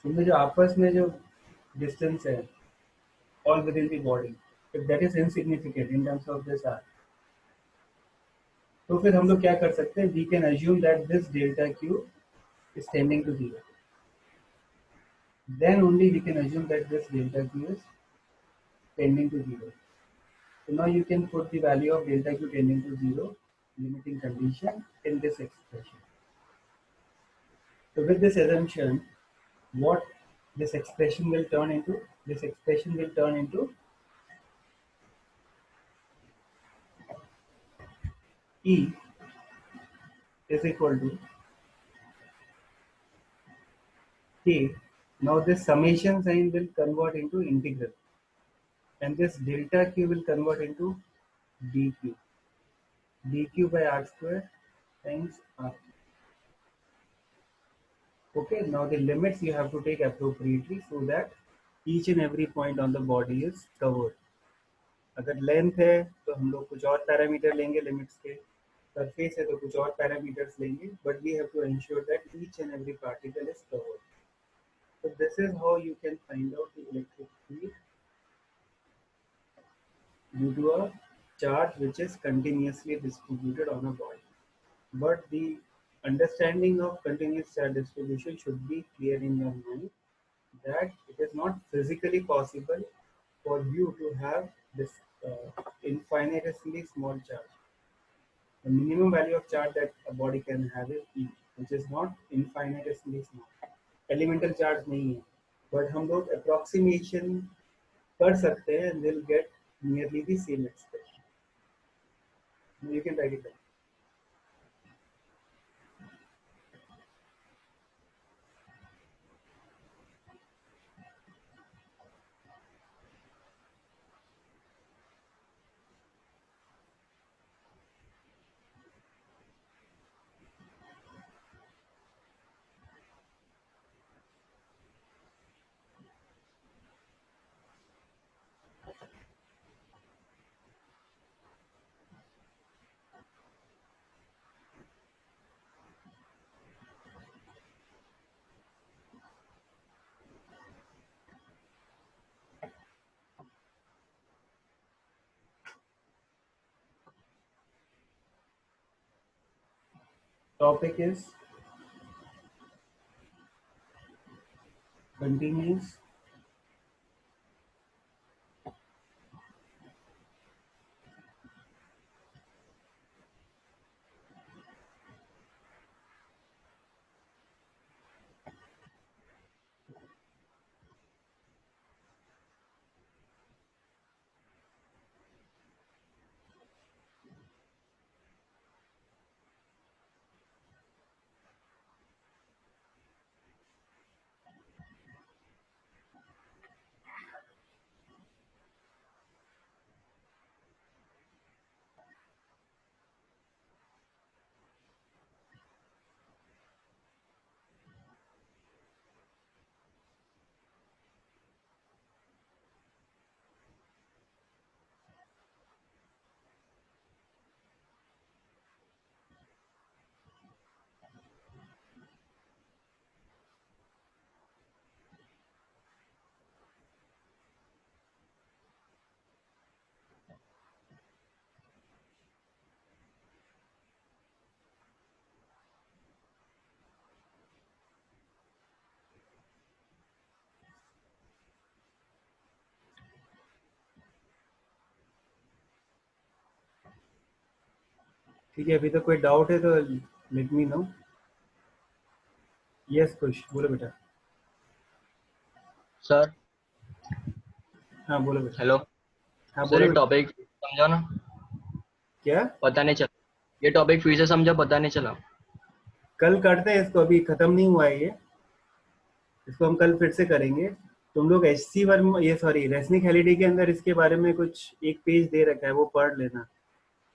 इनमें जो आपस में जो डिस्टेंस है all within the body, if that is insignificant in terms of this R, तो फिर हम लोग क्या कर सकते हैं? We can assume that this delta Q is tending to 0. Then only we can assume that this delta Q is tending to 0. So now you can put the value of delta Q tending to 0 limiting condition in this expression. So with this assumption, what this expression will turn into? This expression will turn into E is equal to K. Now this summation sign will convert into integral, and this delta Q will convert into dq. dq by R square times R. Okay, now the limits you have to take appropriately so that each and every point on the body is covered. अगर length है तो हम लोग कुछ और parameter लेंगे limits के, surface है तो कुछ और पैरामीटर्स लेंगे, but we have to ensure that each and every particle is covered. So this is how you can find out the electric field due to a charge which is continuously distributed on a body. But the understanding of continuous charge distribution should be clear in your mind, that it is not physically possible for you to have this infinitesimally small charge. The minimum value of charge that a body can have is E, which is not infinitesimally small. Elemental charge नहीं है, but हम लोग approximation कर सकते हैं and we'll get nearly the same expression. You can write it down. Topic is continuous ठीक है, अभी तो कोई डाउट है तो लेट मी नो। यस खुश, बोलो बेटा। सर हाँ बोलो बेटा। हेलो हाँ सर, बोलो ये बेटा। टॉपिक समझा ना? क्या? पता नहीं चला। ये टॉपिक फिर से समझा, पता नहीं चला। कल करते हैं इसको, अभी खत्म नहीं हुआ है ये, इसको हम कल फिर से करेंगे। तुम लोग HC वर्म, ये सॉरी रेसनिक हेलिडी के अंदर इसके बारे में कुछ एक पेज दे रखा है, वो पढ़ लेना।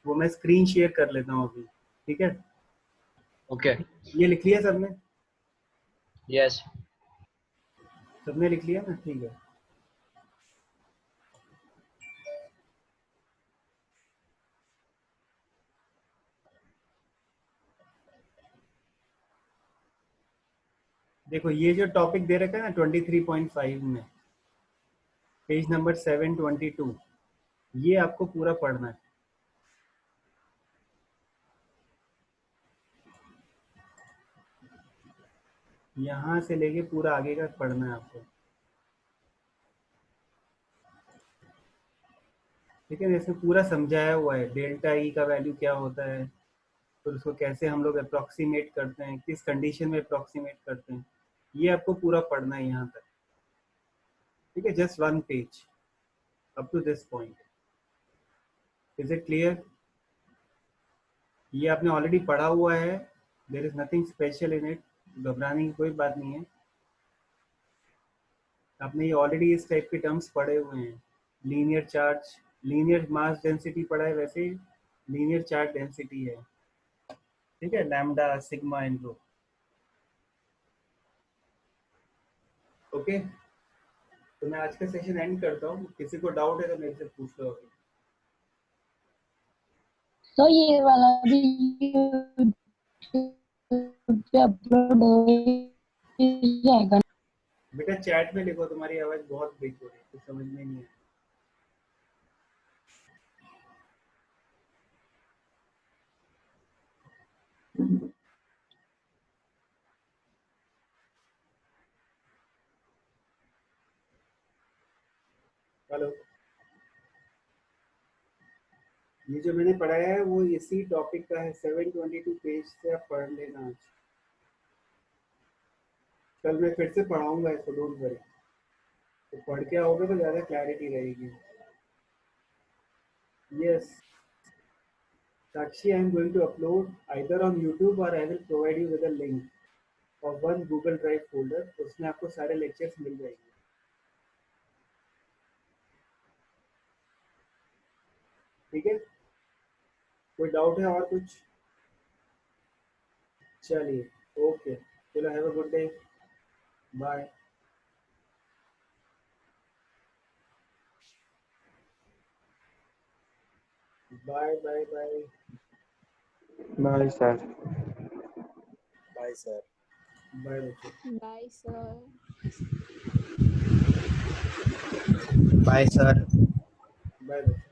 वो मैं स्क्रीन शेयर कर लेता हूँ अभी, ठीक है? ओके। ये लिख लिया सबने? यस। सबने लिख लिया ना? ठीक है। देखो ये जो टॉपिक दे रखा है ना 23.5 में, पेज नंबर 722, ये आपको पूरा पढ़ना है। यहाँ से लेके पूरा आगे का पढ़ना है आपको, ठीक है? इसमें पूरा समझाया हुआ है डेल्टा ई का वैल्यू क्या होता है, फिर उसको कैसे हम लोग अप्रोक्सीमेट करते हैं, किस कंडीशन में अप्रोक्सीमेट करते हैं, ये आपको पूरा पढ़ना है यहाँ तक, ठीक है? Just 1 page up to this point. Is it clear? ये आपने ऑलरेडी पढ़ा हुआ है, there is nothing special in it, घबराने की कोई बात नहीं है। आपने ये ऑलरेडी इस टाइप के टर्म्स पढ़े हुए हैं। Linear charge, linear mass density पढ़ा है, वैसे लीनियर चार्ज डेंसिटी है, ठीक है? Lambda sigma and rho. Okay, तो मैं आज का सेशन एंड करता हूँ। किसी को डाउट है तो मेरे से पूछ लो अभी। तो ये वाला भी अपलोड हो जाएगा? बेटा चैट में लिखो, तुम्हारी आवाज बहुत ब्रेक हो रही है, कुछ समझ में नहीं है। हेलो, ये जो मैंने पढ़ाया है वो इसी टॉपिक का है, 722 पेज से आप पढ़ लेना आज। कल मैं फिर से पढ़ाऊंगा इसको, डोंट वरी। तो पढ़ के आओगे तो ज़्यादा क्लैरिटी रहेगी। Yes Sakshi, I am going to upload either on YouTube or I will provide you with a link of one Google Drive folder, उसमें आपको सारे लेक्चर्स मिल जाएंगे, ठीक है? कोई डाउट है और कुछ? चलिए, ओके, चलो, have a good day, bye. Bye bye bye bye sir. Bye sir. Bye बच्चों, bye sir. Bye sir. Bye बच्चों।